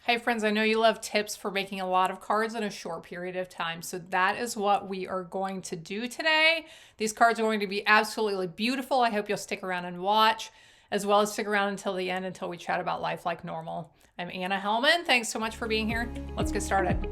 Hey friends, I know you love tips for making a lot of cards in a short period of time. So that is what we are going to do today. These cards are going to be absolutely beautiful. I hope you'll stick around and watch, as well as stick around until the end until we chat about life like normal. I'm Anna Helman. Thanks so much for being here. Let's get started.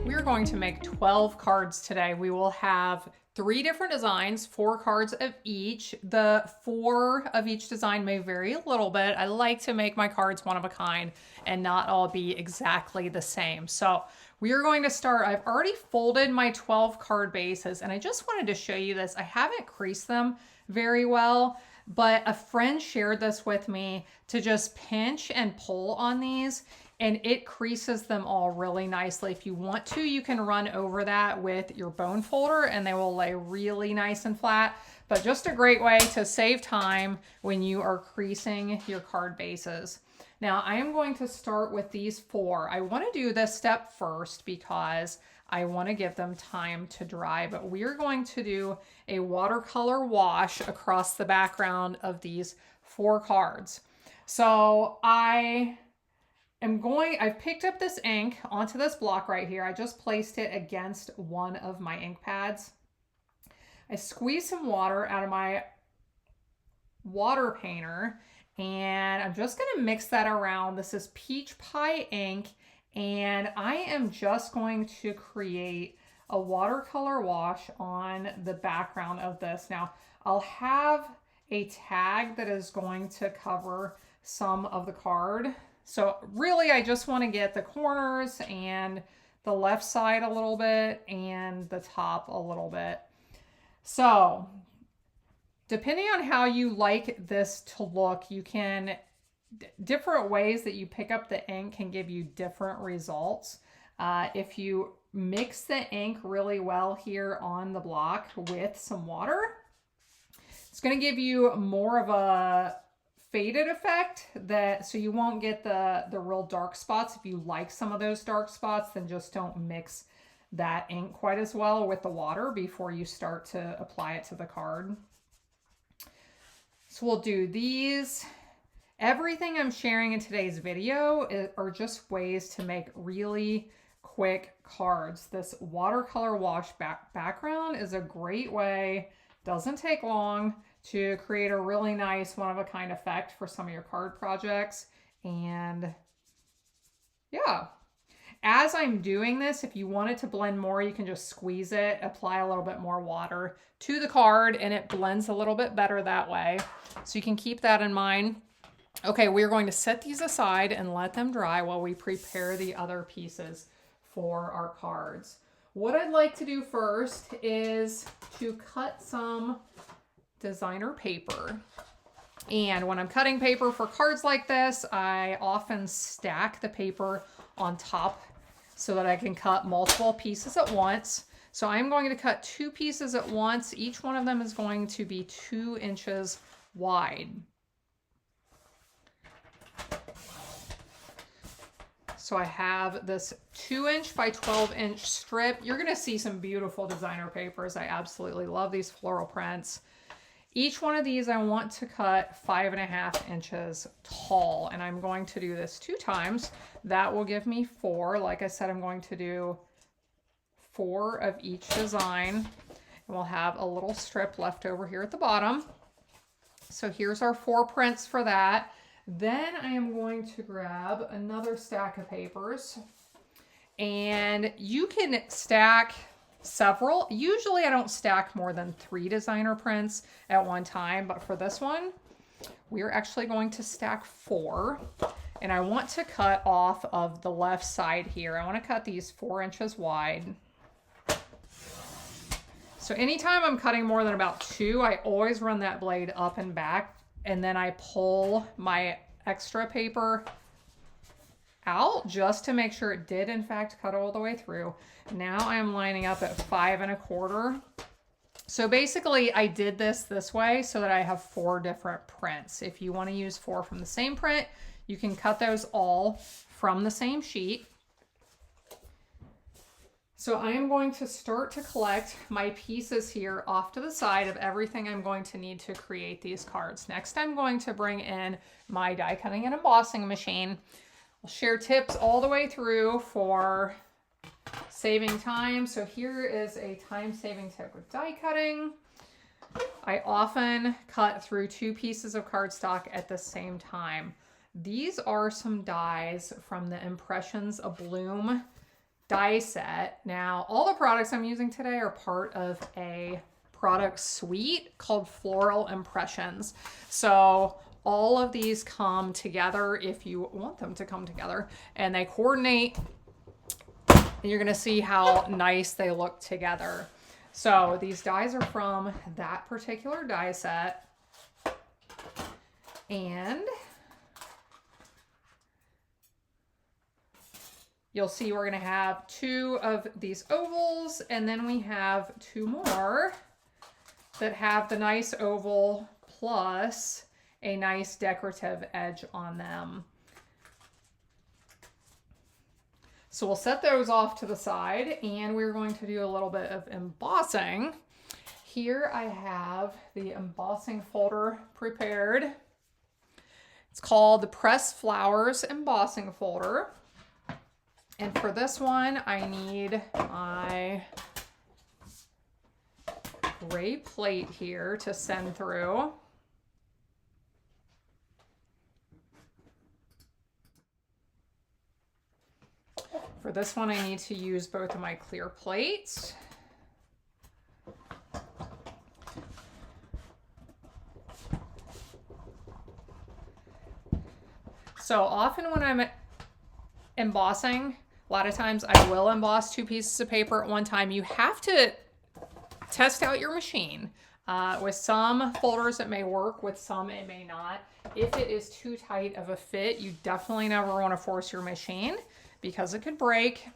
We're going to make 12 cards today. We will have 3 different designs, 4 cards of each. The 4 of each design may vary a little bit. I like to make my cards one of a kind and not all be exactly the same. So we are going to start. I've already folded my 12 card bases and I just wanted to show you this. I haven't creased them very well, but a friend shared this with me to just pinch and pull on these and it creases them all really nicely. If you want to, you can run over that with your bone folder and they will lay really nice and flat, but just a great way to save time when you are creasing your card bases. Now I am going to start with these 4. I want to do this step first because I want to give them time to dry, but we are going to do a watercolor wash across the background of these 4 cards. So I've picked up this ink onto this block right here. I just placed it against one of my ink pads. I squeezed some water out of my water painter and I'm just going to mix that around. This is peach pie ink and I am just going to create a watercolor wash on the background of this. Now I'll have a tag that is going to cover some of the card. So really, I just want to get the corners and the left side a little bit and the top a little bit. So depending on how you like this to look, you can, different ways that you pick up the ink can give you different results. If you mix the ink really well here on the block with some water, it's going to give you more of a faded effect so you won't get the real dark spots. If you like some of those dark spots, then just don't mix that ink quite as well with the water before you start to apply it to the card. So we'll do these. Everything I'm sharing in today's video are just ways to make really quick cards. This watercolor wash background is a great way, doesn't take long, to create a really nice one-of-a-kind effect for some of your card projects. And yeah, as I'm doing this, if you want it to blend more, you can just squeeze it, apply a little bit more water to the card, and it blends a little bit better that way. So you can keep that in mind. Okay, we're going to set these aside and let them dry while we prepare the other pieces for our cards. What I'd like to do first is to cut some designer paper. And when I'm cutting paper for cards like this, I often stack the paper on top so that I can cut multiple pieces at once. So I'm going to cut 2 pieces at once. Each one of them is going to be 2 inches wide. So I have this 2-inch by 12-inch strip. You're going to see some beautiful designer papers. I absolutely love these floral prints. Each one of these I want to cut 5.5 inches tall, and I'm going to do this 2 times. That will give me 4. Like I said, I'm going to do 4 of each design, and we'll have a little strip left over here at the bottom. So here's our 4 prints for that. Then I am going to grab another stack of papers, and you can stack several. Usually I don't stack more than 3 designer prints at one time, but for this one, we're actually going to stack 4. And I want to cut off of the left side here. I want to cut these 4 inches wide. So anytime I'm cutting more than about 2, I always run that blade up and back, and then I pull my extra paper out just to make sure it did in fact cut all the way through. Now I am lining up at 5 1/4. So basically I did this way so that I have 4 different prints. If you want to use 4 from the same print, you can cut those all from the same sheet. So I am going to start to collect my pieces here off to the side of everything I'm going to need to create these cards. Next, I'm going to bring in my die cutting and embossing machine. I'll share tips all the way through for saving time. So here is a time-saving tip with die cutting. I often cut through 2 pieces of cardstock at the same time. These are some dies from the Impressions of Bloom die set. Now, all the products I'm using today are part of a product suite called Floral Impressions. So all of these come together if you want them to come together, and they coordinate, and you're gonna see how nice they look together. So these dies are from that particular die set, and you'll see we're going to have 2 of these ovals, and then we have 2 more that have the nice oval plus a nice decorative edge on them. So we'll set those off to the side, and we're going to do a little bit of embossing. Here I have the embossing folder prepared. It's called the Pressed Flowers Embossing Folder. And for this one, I need my gray plate here to send through. For this one, I need to use both of my clear plates. So often when I'm embossing, a lot of times I will emboss 2 pieces of paper at one time. You have to test out your machine. With some folders it may work, with some it may not. If it is too tight of a fit, you definitely never want to force your machine because it could break.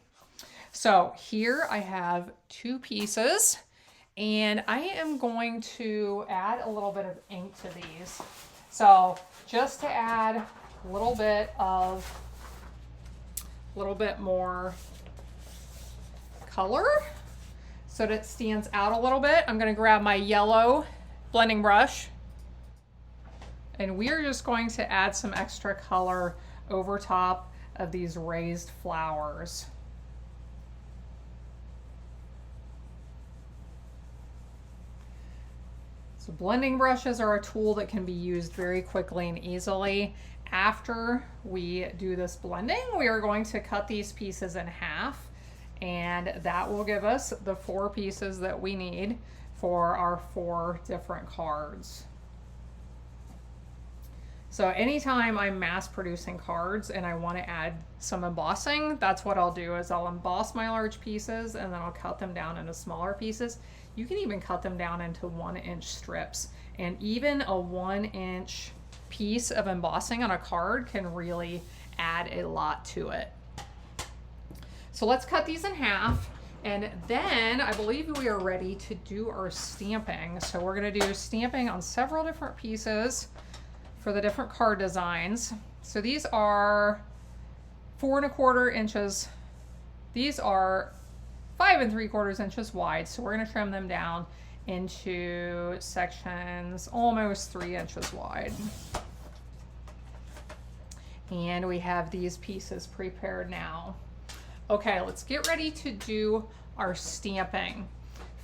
So here I have 2 pieces, and I am going to add a little bit of ink to these. So just to add a little bit more color so that it stands out a little bit, I'm going to grab my yellow blending brush, and we're just going to add some extra color over top of these raised flowers. So blending brushes are a tool that can be used very quickly and easily. After we do this blending, we are going to cut these pieces in half, and that will give us the 4 pieces that we need for our 4 different cards. So anytime I'm mass producing cards and I want to add some embossing, that's what I'll do, is I'll emboss my large pieces and then I'll cut them down into smaller pieces. You can even cut them down into 1-inch strips, and even a 1-inch piece of embossing on a card can really add a lot to it. So let's cut these in half, and then I believe we are ready to do our stamping. So we're going to do stamping on several different pieces for the different card designs. So these are 4 1/4 inches. These are 5 3/4 inches wide. So we're going to trim them down into sections almost 3 inches wide. And we have these pieces prepared now. Okay, let's get ready to do our stamping.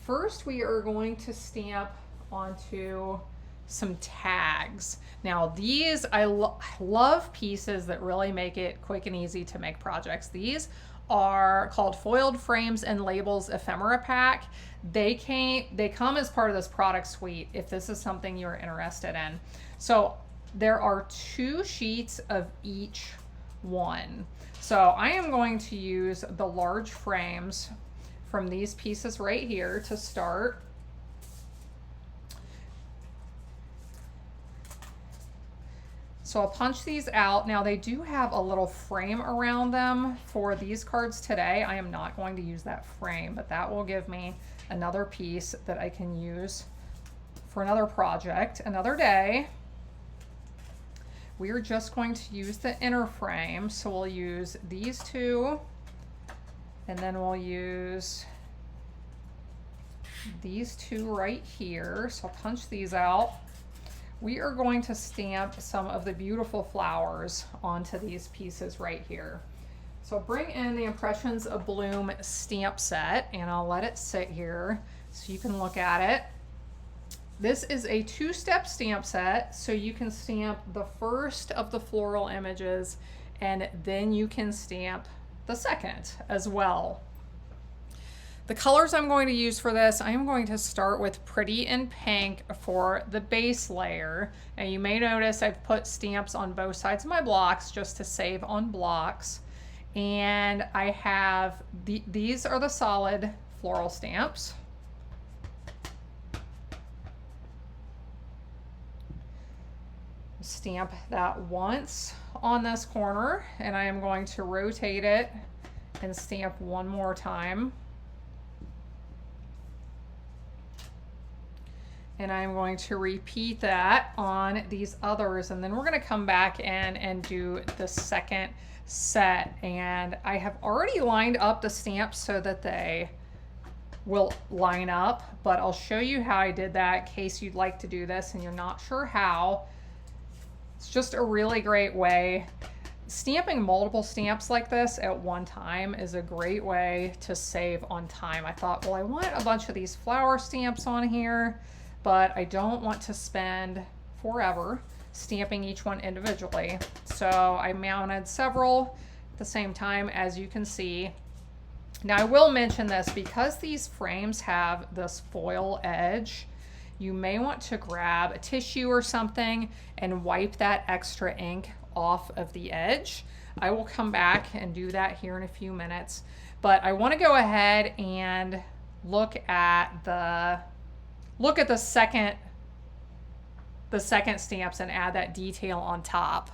First, we are going to stamp onto some tags. Now these, I love pieces that really make it quick and easy to make projects. These are called Foiled Frames and Labels Ephemera Pack. They come as part of this product suite if this is something you're interested in. So there are 2 sheets of each one. So I am going to use the large frames from these pieces right here to start. So I'll punch these out. Now they do have a little frame around them for these cards today. I am not going to use that frame, but that will give me another piece that I can use for another project another day. We are just going to use the inner frame. So we'll use these 2 And then we'll use these two right here. So I'll punch these out. We are going to stamp some of the beautiful flowers onto these pieces right here. So bring in the Impressions of Bloom stamp set, and I'll let it sit here so you can look at it. This is a 2-step stamp set, so you can stamp the first of the floral images and then you can stamp the second as well. The colors I'm going to use for this, I am going to start with Pretty in Pink for the base layer. And you may notice I've put stamps on both sides of my blocks just to save on blocks. And I have, these are the solid floral stamps. Stamp that once on this corner, and I am going to rotate it and stamp one more time. And I'm going to repeat that on these others, and then we're going to come back in and do the second set. And I have already lined up the stamps so that they will line up, but I'll show you how I did that in case you'd like to do this and you're not sure how. It's just a really great way. Stamping multiple stamps like this at one time is a great way to save on time. I thought, well, I want a bunch of these flower stamps on here, but I don't want to spend forever stamping each one individually. So I mounted several at the same time, as you can see. Now I will mention this, because these frames have this foil edge, you may want to grab a tissue or something and wipe that extra ink off of the edge. I will come back and do that here in a few minutes, but I want to go ahead and look at the second stamps and add that detail on top.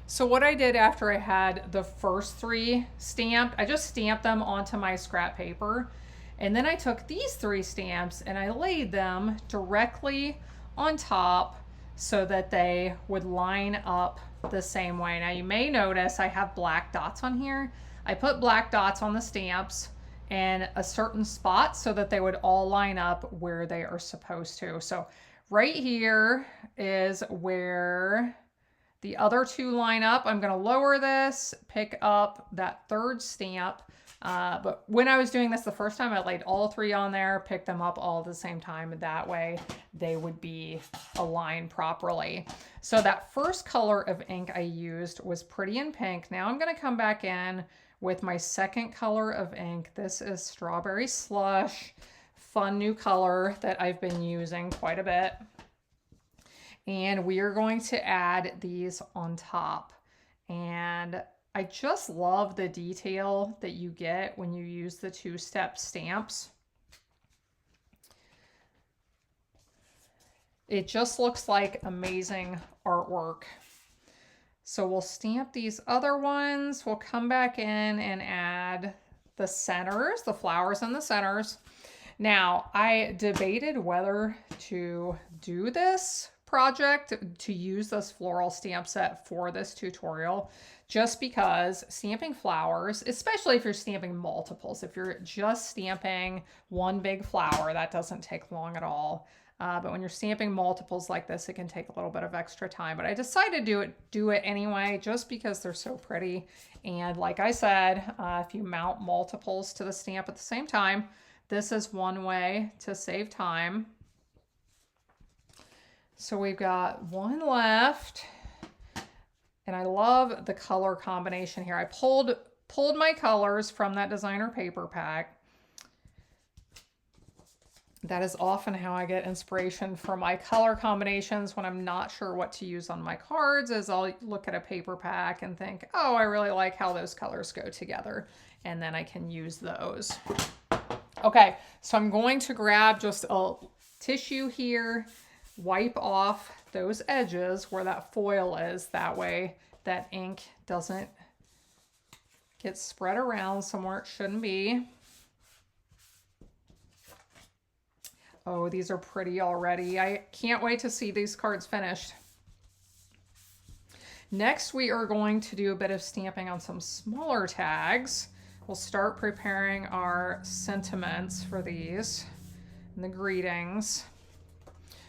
So what I did after I had the first 3 stamped, I just stamped them onto my scrap paper, and then I took these 3 stamps and I laid them directly on top so that they would line up the same way. Now you may notice I have black dots on here. I put black dots on the stamps in a certain spot so that they would all line up where they are supposed to. So right here is where the other 2 line up. I'm going to lower this, pick up that 3rd stamp. But when I was doing this the first time, I laid all 3 on there, picked them up all at the same time. That way they would be aligned properly. So that first color of ink I used was Pretty in Pink. Now I'm going to come back in with my second color of ink. This is Strawberry Slush, fun new color that I've been using quite a bit. And we are going to add these on top. And I just love the detail that you get when you use the 2-step stamps. It just looks like amazing artwork. So we'll stamp these other ones. We'll come back in and add the centers, the flowers in the centers. Now, I debated whether to do this project, to use this floral stamp set for this tutorial, just because stamping flowers, especially if you're stamping multiples, if you're just stamping one big flower, that doesn't take long at all. But when you're stamping multiples like this, it can take a little bit of extra time. But I decided to do it anyway, just because they're so pretty. And like I said, if you mount multiples to the stamp at the same time, this is one way to save time. So we've got 1 left. And I love the color combination here. I pulled my colors from that designer paper pack. That is often how I get inspiration for my color combinations when I'm not sure what to use on my cards, is I'll look at a paper pack and think, oh, I really like how those colors go together. And then I can use those. Okay, so I'm going to grab just a tissue here, wipe off those edges where that foil is. That way that ink doesn't get spread around somewhere it shouldn't be. Oh, these are pretty already. I can't wait to see these cards finished. Next, we are going to do a bit of stamping on some smaller tags. we'll start preparing our sentiments for these and the greetings.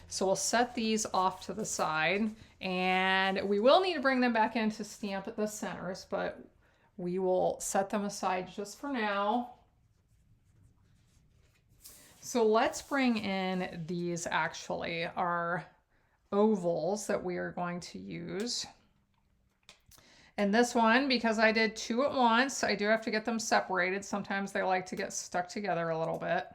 So we'll set these off to the side, and we will need to bring them back in to stamp at the centers, but we will set them aside just for now. So let's bring in these, actually, our ovals that we are going to use. And this one, because I did 2 at once, I do have to get them separated. Sometimes they like to get stuck together a little bit.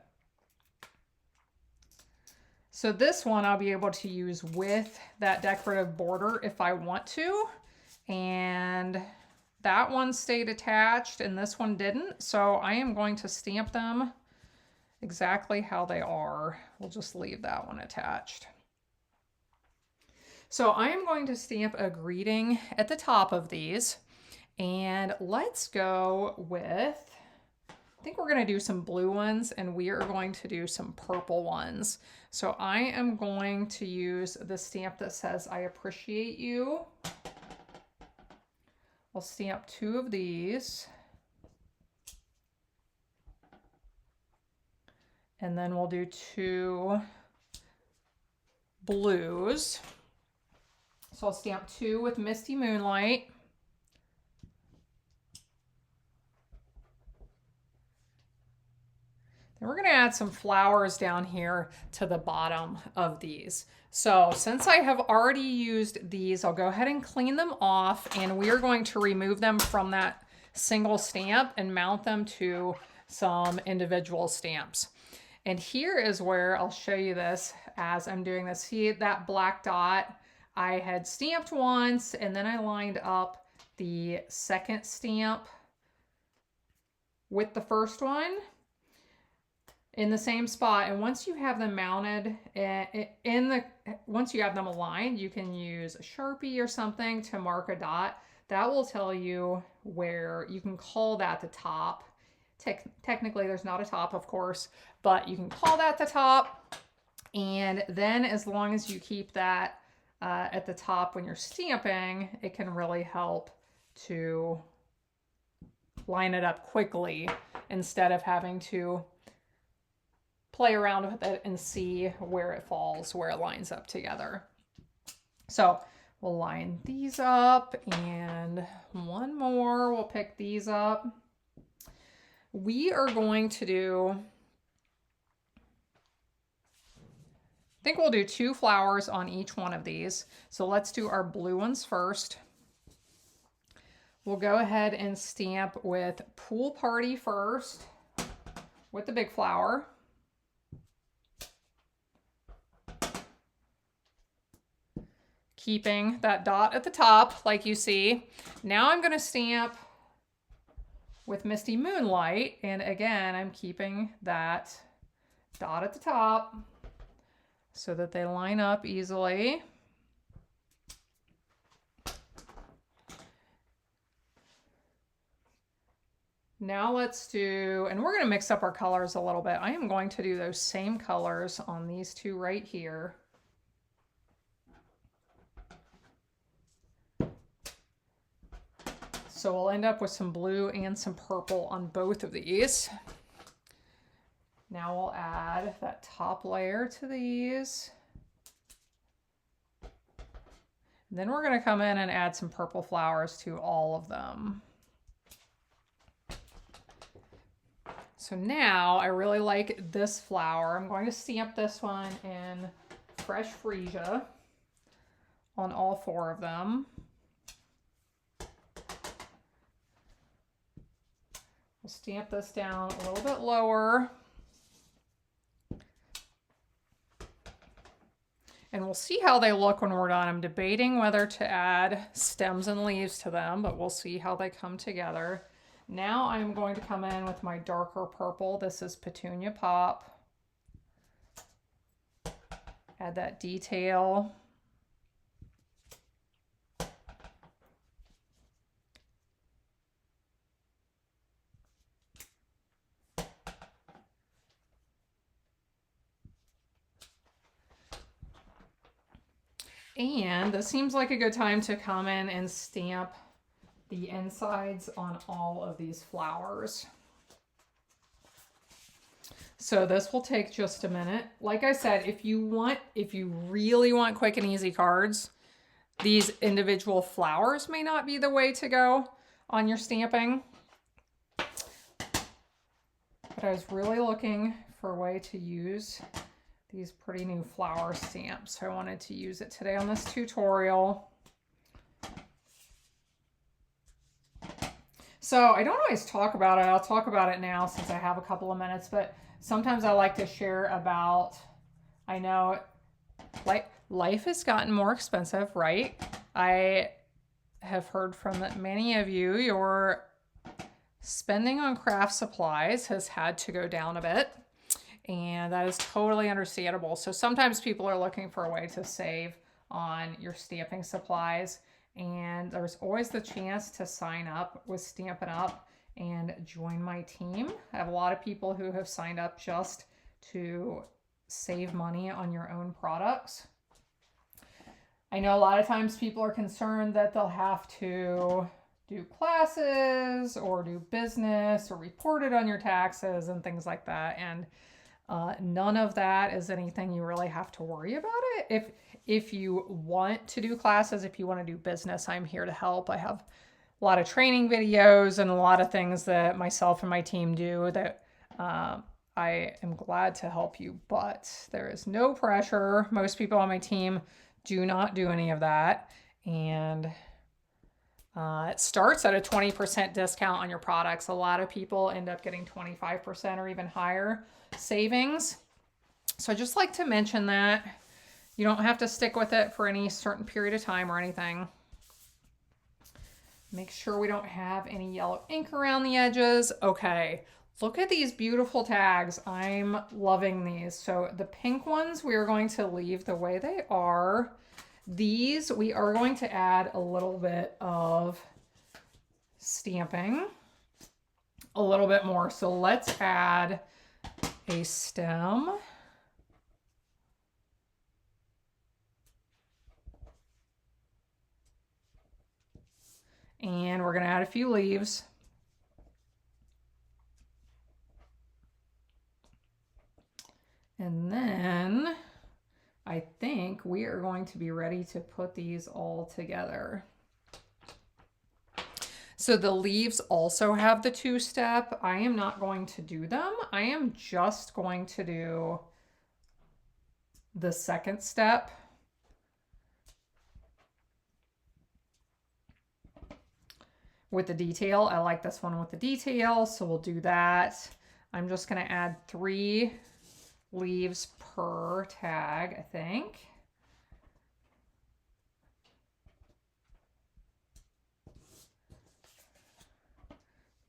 So this one I'll be able to use with that decorative border if I want to. And that one stayed attached and this one didn't. So I am going to stamp them exactly how they are. We'll just leave that one attached. So I am going to stamp a greeting at the top of these, and let's go with, I think we're going to do some blue ones and we are going to do some purple ones. So I am going to use the stamp that says I appreciate you. I'll stamp 2 of these. And then we'll do 2 blues. So I'll stamp 2 with Misty Moonlight. Then we're going to add some flowers down here to the bottom of these. So since I have already used these, I'll go ahead and clean them off, and we are going to remove them from that single stamp and mount them to some individual stamps. And here is where I'll show you this as I'm doing this. See that black dot? I had stamped once and then I lined up the second stamp with the first one in the same spot. And once you have them mounted once you have them aligned, you can use a Sharpie or something to mark a dot. That will tell you where you can call that the top. Technically there's not a top, of course, but you can call that the top. And then as long as you keep that at the top when you're stamping, it can really help to line it up quickly instead of having to play around with it and see where it falls, where it lines up together. So we'll line these up, and one more, we'll pick these up. We are going to do, I think we'll do 2 flowers on each one of these. So let's do our blue ones first. We'll go ahead and stamp with Pool Party first with the big flower. Keeping that dot at the top like you see. Now I'm going to stamp with Misty Moonlight, and again I'm keeping that dot at the top so that they line up easily. Now let's do, and we're going to mix up our colors a little bit. I am going to do those same colors on these 2 right here. So we'll end up with some blue and some purple on both of these. Now we'll add that top layer to these. And then we're going to come in and add some purple flowers to all of them. So now I really like this flower. I'm going to stamp this one in Fresh Freesia on all 4 of them. We'll stamp this down a little bit lower. And we'll see how they look when we're done. I'm debating whether to add stems and leaves to them, but we'll see how they come together. Now I'm going to come in with my darker purple. This is Petunia Pop. Add that detail. And this seems like a good time to come in and stamp the insides on all of these flowers. So this will take just a minute. Like I said, if you really want quick and easy cards, these individual flowers may not be the way to go on your stamping. But I was really looking for a way to use these pretty new flower stamps. So I wanted to use it today on this tutorial. So I don't always talk about it. I'll talk about it now since I have a couple of minutes, but sometimes I like to share about, I know like life has gotten more expensive, right? I have heard from many of you, your spending on craft supplies has had to go down a bit, and that is totally understandable. So sometimes people are looking for a way to save on your stamping supplies, and there's always the chance to sign up with Stampin' Up! And join my team. I have a lot of people who have signed up just to save money on your own products. I know a lot of times people are concerned that they'll have to do classes or do business or report it on your taxes and things like that. And none of that is anything you really have to worry about it. If you want to do classes, if you want to do business, I'm here to help. I have a lot of training videos and a lot of things that myself and my team do that I am glad to help you, but there is no pressure. Most people on my team do not do any of that. And it starts at a 20% discount on your products. A lot of people end up getting 25% or even higher savings. So I just like to mention that. You don't have to stick with it for any certain period of time or anything. Make sure we don't have any yellow ink around the edges. Okay, look at these beautiful tags. I'm loving these. So the pink ones we are going to leave the way they are. These we are going to add a little bit of stamping, a little bit more. So let's add a stem. And we're going to add a few leaves. And then I think we are going to be ready to put these all together. So the leaves also have the two-step. I am not going to do them. I am just going to do the second step. With the detail. I like this one with the detail, so we'll do that. I'm just going to add 3 leaves per tag, I think.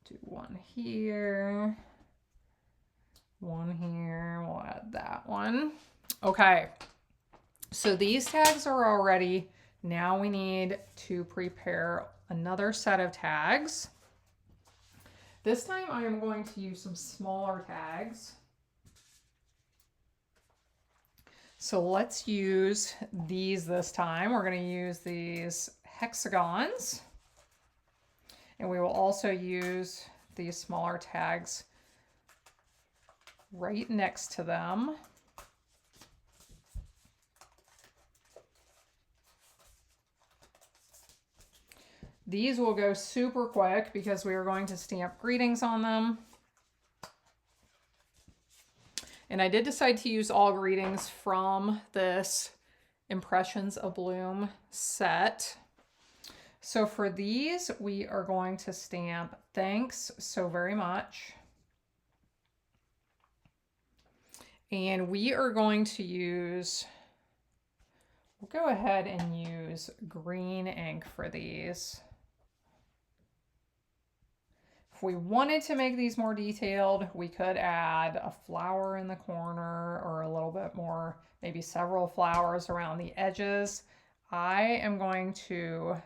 Do one here, one here, we'll add that one. Okay, so these tags are all ready. Now we need to prepare another set of tags. This time I am going to use some smaller tags. So let's use these this time. We're going to use these hexagons. And we will also use these smaller tags right next to them. These will go super quick because we are going to stamp greetings on them. And I did decide to use all greetings from this Impressions of Bloom set. So for these, we are going to stamp thanks so very much. And we are going to use, we'll go ahead and use green ink for these. If we wanted to make these more detailed, we could add a flower in the corner or a little bit more, maybe several flowers around the edges. I am going to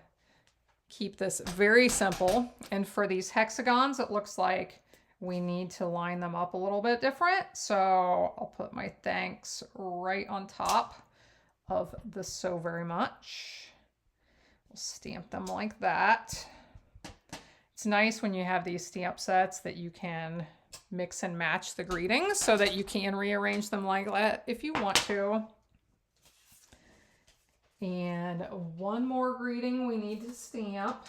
keep this very simple. And for these hexagons, it looks like we need to line them up a little bit different. So I'll put my thanks right on top of the so very much. We'll stamp them like that. It's nice when you have these stamp sets that you can mix and match the greetings so that you can rearrange them like that if you want to. And one more greeting we need to stamp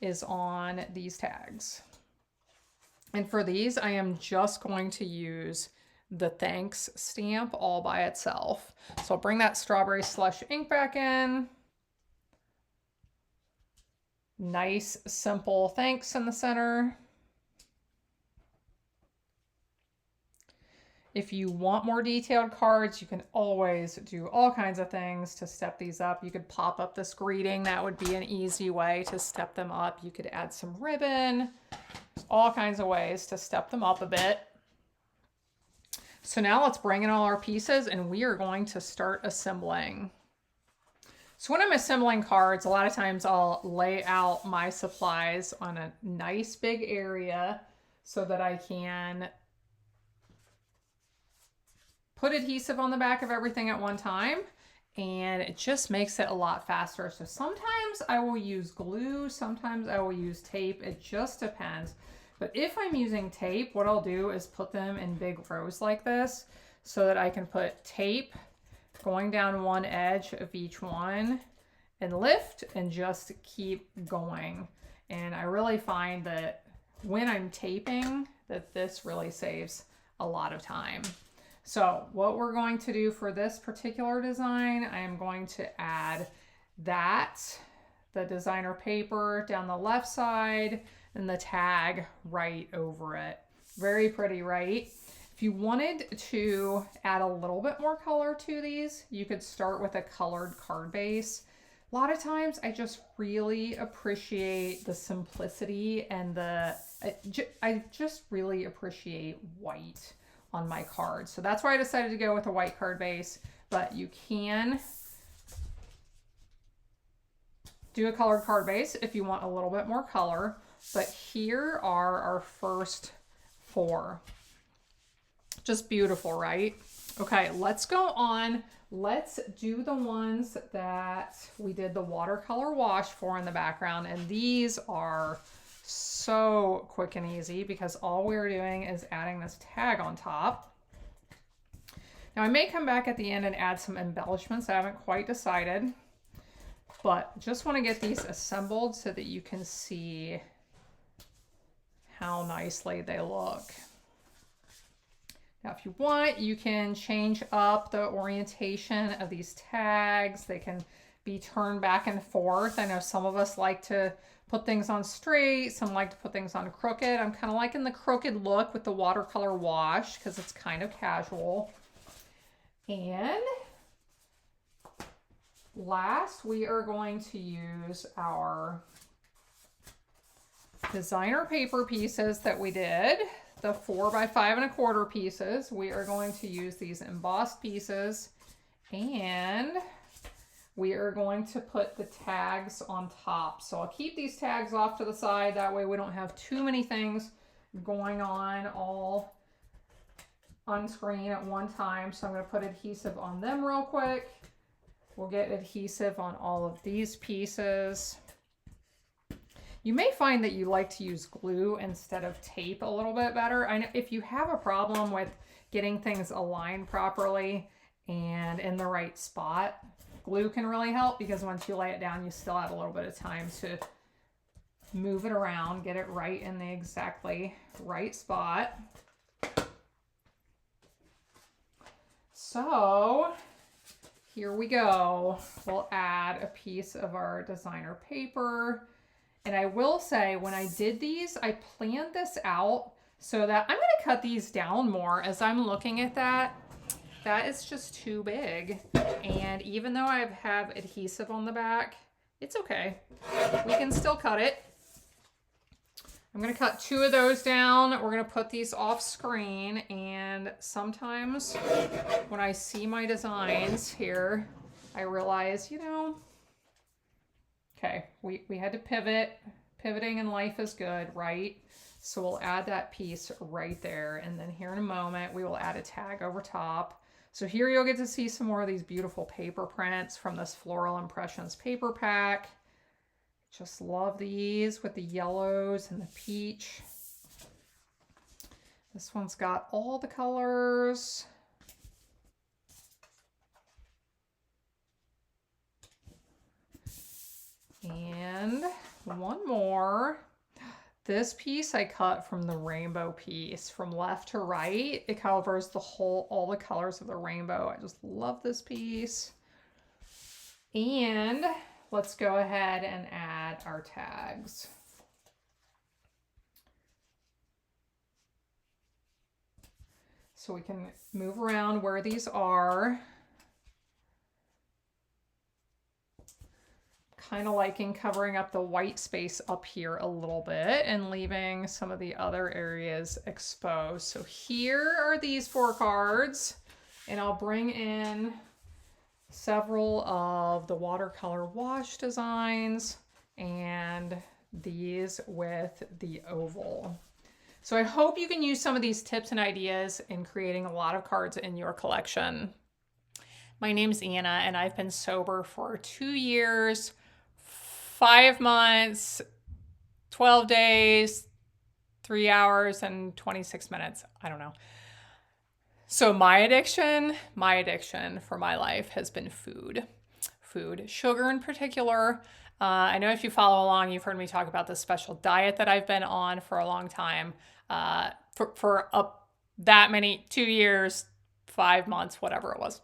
is on these tags. And for these, I am just going to use the thanks stamp all by itself. So I'll bring that strawberry slush ink back in. Nice, simple thanks in the center. If you want more detailed cards, you can always do all kinds of things to step these up. You could pop up this greeting. That would be an easy way to step them up. You could add some ribbon. There's all kinds of ways to step them up a bit. So now let's bring in all our pieces and we are going to start assembling. So when I'm assembling cards, a lot of times I'll lay out my supplies on a nice big area so that I can put adhesive on the back of everything at one time, and it just makes it a lot faster. So sometimes I will use glue, sometimes I will use tape. It just depends. But if I'm using tape, what I'll do is put them in big rows like this so that I can put tape going down one edge of each one and lift and just keep going. And I really find that when I'm taping that this really saves a lot of time. So what we're going to do for this particular design, I am going to add the designer paper down the left side and the tag right over it. Very pretty, right? If you wanted to add a little bit more color to these, you could start with a colored card base. A lot of times I just really appreciate the simplicity and I just really appreciate white on my cards. So that's why I decided to go with a white card base, but you can do a colored card base if you want a little bit more color. But here are our first 4. Just beautiful, right? Okay, let's go on. Let's do the ones that we did the watercolor wash for in the background. And these are so quick and easy because all we're doing is adding this tag on top. Now I may come back at the end and add some embellishments. I haven't quite decided, but just want to get these assembled so that you can see how nicely they look. Now, if you want, you can change up the orientation of these tags. They can be turned back and forth. I know some of us like to put things on straight, some like to put things on crooked. I'm kind of liking the crooked look with the watercolor wash because it's kind of casual. And last, we are going to use our designer paper pieces that we did, the 4 by 5 1/4 pieces. We are going to use these embossed pieces and we are going to put the tags on top. So I'll keep these tags off to the side. That way we don't have too many things going on all on screen at one time. So I'm going to put adhesive on them real quick. We'll get adhesive on all of these pieces. You may find that you like to use glue instead of tape a little bit better. I know if you have a problem with getting things aligned properly and in the right spot, glue can really help because once you lay it down, you still have a little bit of time to move it around, get it right in the exactly right spot. So here we go. We'll add a piece of our designer paper. And I will say, when I did these, I planned this out so that I'm going to cut these down more as I'm looking at that. That is just too big. And even though I have adhesive on the back, it's okay. We can still cut it. I'm going to cut 2 of those down. We're going to put these off screen. And sometimes when I see my designs here, I realize, you know, okay, we had to pivot. Pivoting in life is good, right? So we'll add that piece right there. And then here in a moment, we will add a tag over top. So here you'll get to see some more of these beautiful paper prints from this Floral Impressions paper pack. Just love these with the yellows and the peach. This one's got all the colors. And one more. This piece I cut from the rainbow piece from left to right. It covers all the colors of the rainbow. I just love this piece. And let's go ahead and add our tags. So we can move around where these are. Kind of liking covering up the white space up here a little bit and leaving some of the other areas exposed. So here are these 4 cards, and I'll bring in several of the watercolor wash designs and these with the oval. So I hope you can use some of these tips and ideas in creating a lot of cards in your collection. My name's Anna, and I've been sober for 2 years, 5 months, 12 days, 3 hours, and 26 minutes. I don't know. So my addiction for my life has been food, sugar in particular. I know if you follow along, you've heard me talk about this special diet that I've been on for a long time, for that many, 2 years, 5 months, whatever it was.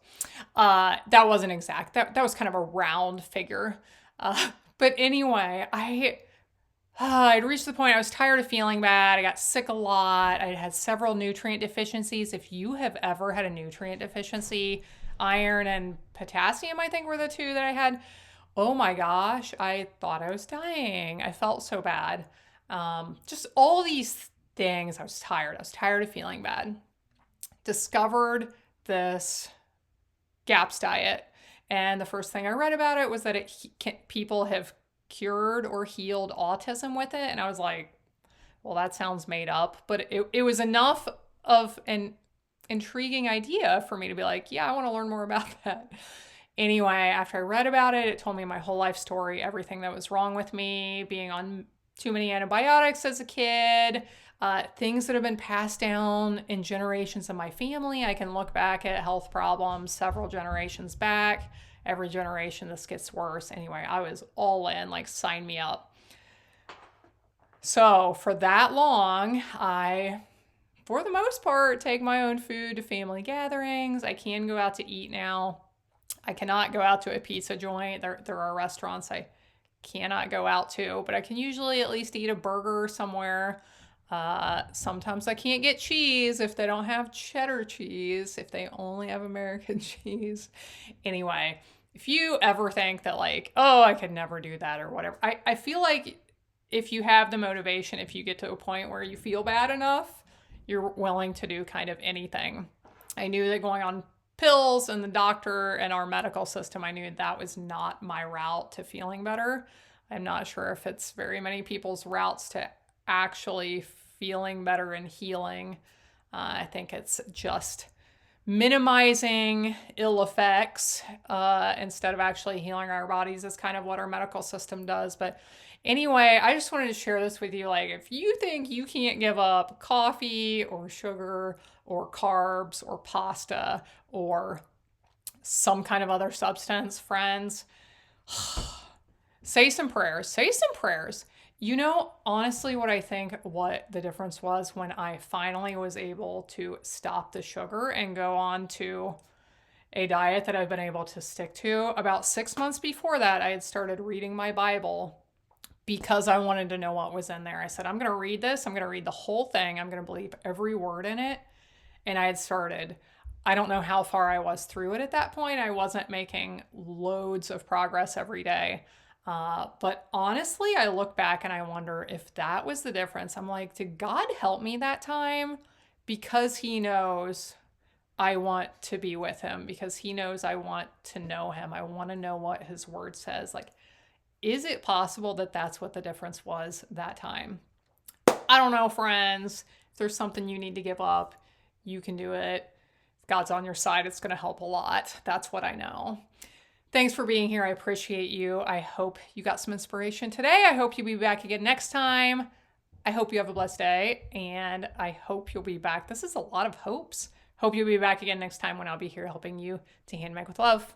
That wasn't exact. That was kind of a round figure. But anyway, I'd reached the point I was tired of feeling bad. I got sick a lot. I had several nutrient deficiencies. If you have ever had a nutrient deficiency, iron and potassium, I think were the 2 that I had. Oh my gosh, I thought I was dying. I felt so bad. Just all these things. I was tired. I was tired of feeling bad. Discovered this GAPS diet. And the first thing I read about it was that people have cured or healed autism with it. And I was like, well, that sounds made up. But it was enough of an intriguing idea for me to be like, yeah, I want to learn more about that. Anyway, after I read about it, it told me my whole life story, everything that was wrong with me, being on too many antibiotics as a kid, things that have been passed down in generations of my family. I can look back at health problems several generations back. Every generation, this gets worse. Anyway, I was all in, like, sign me up. So for that long, I, for the most part, take my own food to family gatherings. I can go out to eat now. I cannot go out to a pizza joint. There are restaurants I cannot go out to, but I can usually at least eat a burger somewhere. Sometimes I can't get cheese if they don't have cheddar cheese, if they only have American cheese. Anyway, if you ever think that, like, oh, I could never do that or whatever, I feel like if you have the motivation, if you get to a point where you feel bad enough, you're willing to do kind of anything. I knew that going on pills and the doctor and our medical system, I knew that was not my route to feeling better. I'm not sure if it's very many people's routes to actually feeling better and healing. I think it's just minimizing ill effects instead of actually healing our bodies is kind of what our medical system does. But anyway, I just wanted to share this with you. Like, if you think you can't give up coffee or sugar or carbs or pasta or some kind of other substance, friends, say some prayers. Say some prayers. You know, honestly, what the difference was when I finally was able to stop the sugar and go on to a diet that I've been able to stick to. About 6 months before that, I had started reading my Bible because I wanted to know what was in there. I said, I'm going to read this. I'm going to read the whole thing. I'm going to believe every word in it. And I had started. I don't know how far I was through it at that point. I wasn't making loads of progress every day. But honestly, I look back and I wonder if that was the difference. I'm like, did God help me that time? Because he knows I want to be with him, because he knows I want to know him. I want to know what his word says. Like, is it possible that that's what the difference was that time? I don't know, friends. If there's something you need to give up, you can do it. If God's on your side, it's going to help a lot. That's what I know. Thanks for being here. I appreciate you. I hope you got some inspiration today. I hope you'll be back again next time. I hope you have a blessed day, and I hope you'll be back. This is a lot of hopes. Hope you'll be back again next time when I'll be here helping you to hand make with love.